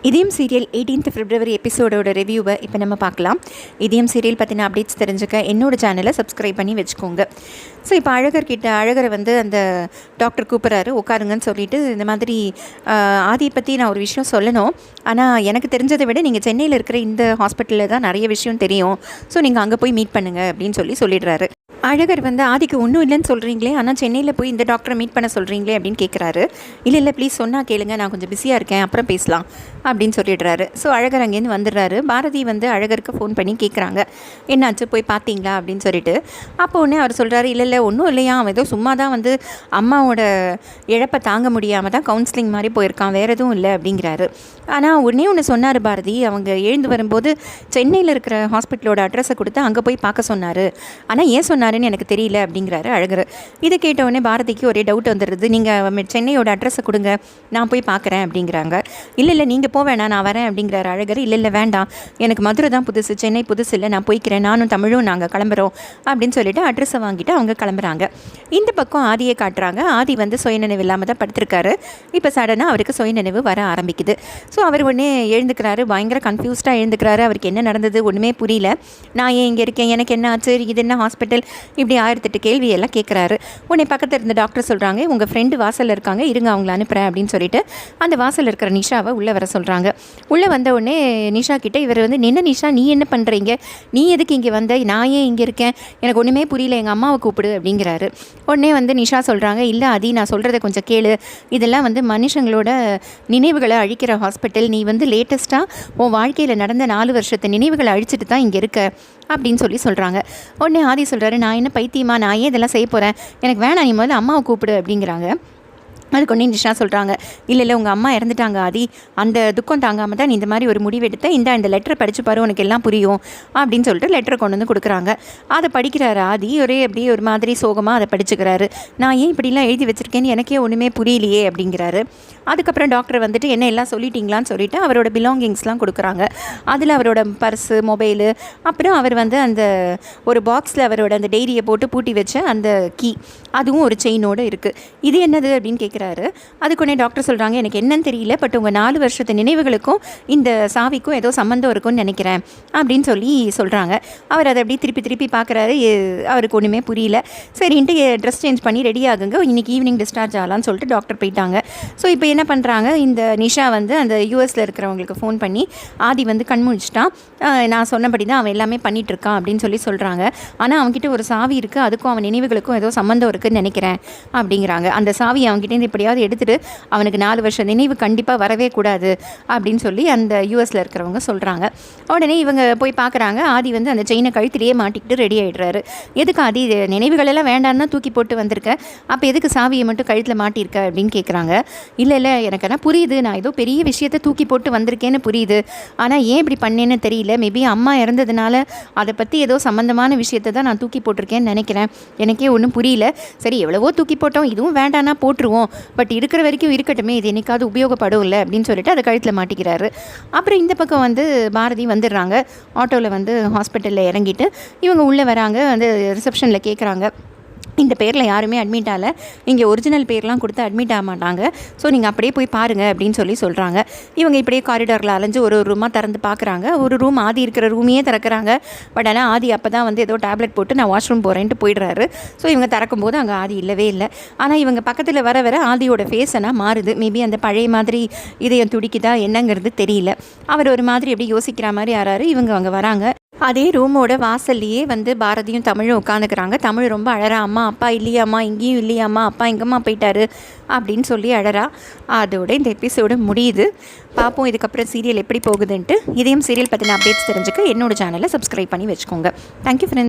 இதயம் serial 18th February எபிசோடோட ரிவ்யூவை இப்போ நம்ம பார்க்கலாம். இதயம் சீரியல் பற்றின அப்டேட்ஸ் தெரிஞ்சுக்க என்னோடய சேனலை சப்ஸ்கிரைப் பண்ணி வச்சுக்கோங்க. ஸோ இப்போ அழகரை வந்து அந்த டாக்டர் கூப்பிட்றாரு, உட்காருங்கன்னு சொல்லிட்டு இந்த மாதிரி ஆதியை பற்றி நான் ஒரு விஷயம் சொல்லணும், ஆனால் எனக்கு தெரிஞ்சதை விட நீங்கள் சென்னையில் இருக்கிற இந்த ஹாஸ்பிட்டலில் தான் நிறைய விஷயம் தெரியும், ஸோ நீங்கள் அங்கே போய் மீட் பண்ணுங்கள் அப்படின்னு சொல்லிடுறாரு. அழகர் வந்து ஆதிக்கு ஒன்றும் இல்லைன்னு சொல்கிறீங்களே, ஆனால் சென்னையில் போய் இந்த டாக்டரை மீட் பண்ண சொல்கிறீங்களே அப்படின்னு கேட்குறாரு. இல்லை ப்ளீஸ் சொன்னால் கேளுங்க, நான் கொஞ்சம் பிஸியாக இருக்கேன், அப்புறம் பேசலாம் அப்படின்னு சொல்லிடுறாரு. ஸோ அழகர் அங்கேருந்து வந்துடுறாரு. பாரதி வந்து அழகருக்கு ஃபோன் பண்ணி கேட்குறாங்க, என்னாச்சு போய் பார்த்தீங்களா அப்படின்னு சொல்லிட்டு. அப்போ உடனே அவர் சொல்கிறாரு, இல்லை ஒன்றும் இல்லையா, அவன் ஏதோ சும்மா தான் வந்து அம்மாவோட இழப்பை தாங்க முடியாமல் தான் கவுன்சிலிங் மாதிரி போயிருக்கான், வேறு எதுவும் இல்லை அப்படிங்கிறாரு. ஆனால் ஒன்று சொன்னார் பாரதி, அவங்க எழுந்து வரும்போது சென்னையில் இருக்கிற ஹாஸ்பிட்டலோட அட்ரஸை கொடுத்து அங்கே போய் பார்க்க சொன்னார், ஆனால் ஏன் சொன்னாருன்னு எனக்கு தெரியல அப்படிங்கிறாரு அழகர். இதை கேட்டவுடனே பாரதிக்கு ஒரே டவுட் வந்துடுது. நீங்கள் சென்னையோட அட்ரஸை கொடுங்க, நான் போய் பார்க்குறேன் அப்படிங்கிறாங்க. இல்லை நீங்கள் போவேணா, நான் வரேன் அப்படிங்கிறாரு அழகர். இல்லை வேண்டாம், எனக்கு மதுரை தான் புதுசு, சென்னை புதுசு இல்லை, நான் போய்க்கிறேன், நானும் தமிழும் நாங்கள் கிளம்புறோம் அப்படின்னு சொல்லிட்டு அட்ரஸை வாங்கிட்டு அவங்க கிளம்புறாங்க. இந்த பக்கம் ஆதியை காட்டுறாங்க. ஆதி வந்து சுயநினைவு இல்லாமல் தான் படுத்திருக்காரு. இப்போ சடனாக அவருக்கு சுயநினைவு வர ஆரம்பிக்குது. ஸோ அவர் உடனே எழுந்துக்கிறாரு, பயங்கர கன்ஃபியூஸ்டாக எழுந்துக்கிறாரு. அவருக்கு என்ன நடந்தது ஒன்றுமே புரியல. நான் ஏன் இங்கே இருக்கேன், எனக்கு என்ன ஆச்சு, இது என்ன ஹாஸ்பிட்டல், இப்படி 1008 கேள்வியெல்லாம் கேட்குறாரு. உடனே பக்கத்தில் இருந்த டாக்டர் சொல்கிறாங்க, உங்கள் ஃப்ரெண்டு வாசலில் இருக்காங்க, இருங்க அவங்கள அனுப்புகிறேன் அப்படின்னு சொல்லிட்டு அந்த வாசலில் இருக்கிற நிஷாவை உள்ளே வர சொல்கிறாங்க. உள்ளே வந்த உடனே நிஷா கிட்டே இவர் வந்து, நின்ன நிஷா நீ என்ன பண்ணுறீங்க, நீ எதுக்கு இங்கே வந்த, நான் ஏன் இங்கே இருக்கேன், எனக்கு ஒன்றுமே புரியல, எங்கள் அம்மாவை கூப்பிடு அப்படிங்கிறாரு. உடனே வந்து நிஷா சொல்கிறாங்க, இல்லை ஆதி நான் சொல்கிறத கொஞ்சம் கேளு, இதெல்லாம் வந்து மனுஷங்களோட நினைவுகளை அழிக்கிற ஹாஸ்பிட்டல், நீ வந்து லேட்டஸ்ட்டாக உன் வாழ்க்கையில் நடந்த 4 வருஷத்து நினைவுகளை அழிச்சிட்டு தான் இங்கே இருக்க அப்படின்னு சொல்கிறாங்க. உடனே ஆதி சொல்கிறாரு, நான் என்ன பைத்தியமா, நான் ஏன் இதெல்லாம் செய்ய போகிறேன், எனக்கு வேணாம், நீ முதல்ல அம்மாவை கூப்பிடு அப்படிங்கிறாங்க. அதுக்கு ஒன்றே நிஷா சொல்கிறாங்க, இல்லை உங்கள் அம்மா இறந்துட்டாங்க ஆதி, அந்த துக்கம் தாங்காமல் தான் நீ இந்த மாதிரி ஒரு முடிவெடுத்த, இந்த லெட்டரை படித்து பாரு உனக்கு எல்லாம் புரியும் அப்படின்னு சொல்லிட்டு லெட்டரை கொண்டு வந்து கொடுக்குறாங்க. அதை படிக்கிறாரு ஆதி, அப்படியே ஒரு மாதிரி சோகமாக அதை படிச்சுக்கிறாரு. நான் ஏன் இப்படிலாம் எழுதி வச்சுருக்கேன்னு எனக்கே ஒன்றுமே புரியலையே அப்படிங்கிறாரு. அதுக்கப்புறம் டாக்டர் வந்துட்டு என்ன எல்லாம் சொல்லிட்டீங்களான்னு சொல்லிட்டு அவரோட பிலாங்கிங்ஸ்லாம் கொடுக்குறாங்க. அதில் அவரோட பர்ஸு, மொபைலு, அப்புறம் அவர் வந்து அந்த ஒரு பாக்ஸில் அவரோட அந்த டைரியை போட்டு பூட்டி வச்ச அந்த கீ, அதுவும் ஒரு செயினோடு இருக்குது. இது என்னது அப்படின்னு கேட்குறாரு. அதுக்கு உடனே டாக்டர் சொல்கிறாங்க, எனக்கு என்னன்னு தெரியல, பட் உங்கள் 4 வருஷத்து நினைவுகளுக்கும் இந்த சாவிக்கும் ஏதோ சம்மந்தம் இருக்கும்னு நினைக்கிறேன் அப்படின்னு சொல்கிறாங்க. அவர் அதை அப்படியே திருப்பி பார்க்குறாரு. அவருக்கு ஒன்றுமே புரியல. சரின்ட்டு ட்ரெஸ் சேஞ்ச் பண்ணி ரெடி ஆகுங்க, இன்றைக்கி ஈவினிங் டிஸ்சார்ஜ் ஆகலான்னு சொல்லிட்டு டாக்டர் போயிட்டாங்க. ஸோ இப்போ என்ன பண்ணுறாங்க, இந்த நிஷா வந்து அந்த யூஎஸில் இருக்கிறவங்களுக்கு ஃபோன் பண்ணி, ஆதி வந்து கண்முழிச்சிட்டான், நான் சொன்னபடி தான் அவன் எல்லாமே பண்ணிகிட்ருக்கான் அப்படின்னு சொல்கிறாங்க. ஆனால் அவன்கிட்ட ஒரு சாவி இருக்குது, அதுக்கும் அவன் நினைவுகளுக்கும் ஏதோ சம்மந்தம் இருக்குதுன்னு நினைக்கிறேன் அப்படிங்கிறாங்க. அந்த சாவி அவன்கிட்ட எப்படியாவது எடுத்துகிட்டு அவனுக்கு 4 வருஷம் நினைவு கண்டிப்பாக வரவே கூடாது அப்படின்னு சொல்லி அந்த யூஎஸில் இருக்கிறவங்க சொல்கிறாங்க. உடனே இவங்க போய் பார்க்குறாங்க. ஆதி வந்து அந்த செயினை கழுத்திலேயே மாட்டிக்கிட்டு ரெடி ஆகிடுறாரு. எதுக்கு ஆதி, நினைவுகளெல்லாம் வேண்டான்னு தான் தூக்கி போட்டு வந்திருக்க, அப்போ எதுக்கு சாவியை மட்டும் கழுத்தில் மாட்டியிருக்க அப்படின்னு கேட்குறாங்க. இல்லை எனக்கு ஆனால் புரியுது, நான் ஏதோ பெரிய விஷயத்தை தூக்கி போட்டு வந்திருக்கேன்னு புரியுது, ஆனால் ஏன் இப்படி பண்ணேன்னு தெரியல, மேபி அம்மா இறந்ததுனால அதை பற்றி ஏதோ சம்மந்தமான விஷயத்தை தான் நான் தூக்கி போட்டிருக்கேன்னு நினைக்கிறேன், எனக்கே ஒன்றும் புரியல, சரி எவ்வளவோ தூக்கி போட்டோம், இதுவும் வேண்டானா போட்டுருவோம், பட் இருக்கிற வரைக்கும் இருக்கட்டுமே, இது என்னைக்காவது உபயோகப்படும் இல்லை அப்படின்னு சொல்லிட்டு அதை கழுத்தில் மாட்டிக்கிறாரு. அப்புறம் இந்த பக்கம் வந்து பாரதி வந்துடுறாங்க. ஆட்டோவில் வந்து ஹாஸ்பிட்டலில் இறங்கிட்டு இவங்க உள்ளே வராங்க. வந்து ரிசப்ஷனில் கேட்குறாங்க, இந்த பேரில் யாருமே அட்மிட் ஆகலை, இங்கே ஒரிஜினல் பேர்லாம் கொடுத்து அட்மிட் ஆக மாட்டாங்க, ஸோ நீங்கள் அப்படியே போய் பாருங்கள் அப்படின்னு சொல்கிறாங்க. இவங்க இப்படியே காரிடாரில் அலைஞ்சு ஒரு ரூமாக திறந்து பார்க்குறாங்க. ஒரு ரூம் ஆதி இருக்கிற ரூமையே திறக்கிறாங்க. பட் ஆனால் ஆதி அப்போ தான் வந்து ஏதோ டேப்லெட் போட்டு நான் வாஷ்ரூம் போகிறேன்ட்டு போயிடுறாரு. ஸோ இவங்க திறக்கும்போது அங்கே ஆதி இல்லவே இல்லை. ஆனால் இவங்க பக்கத்தில் வர ஆதியோட ஃபேஸ் ஆனால் மாறுது. மேபி அந்த பழைய மாதிரி இதயம் துடிக்குதா என்னங்கிறது தெரியல. அவர் ஒரு மாதிரி எப்படி யோசிக்கிற மாதிரி யாராரு இவங்க அங்கே வராங்க. அதே ரூமோட வாசல்லையே வந்து பாரதியும் தமிழும் உட்காந்துக்கிறாங்க. தமிழ் ரொம்ப அழறா, அம்மா அப்பா இல்லையாம்மா, இங்கேயும் இல்லையாம்மா, அப்பா எங்கம்மா போயிட்டாரு அப்படின்னு சொல்லி அழறா. அதோட இந்த எபிசோடு முடியுது. பார்ப்போம் இதுக்கப்புறம் சீரியல் எப்படி போகுதுன்ட்டு. இதயம் சீரியல் பற்றின அப்டேட்ஸ் தெரிஞ்சுக்க என்னோடய சேனலை சப்ஸ்கிரைப் பண்ணி வச்சுக்கோங்க. Thank you friends.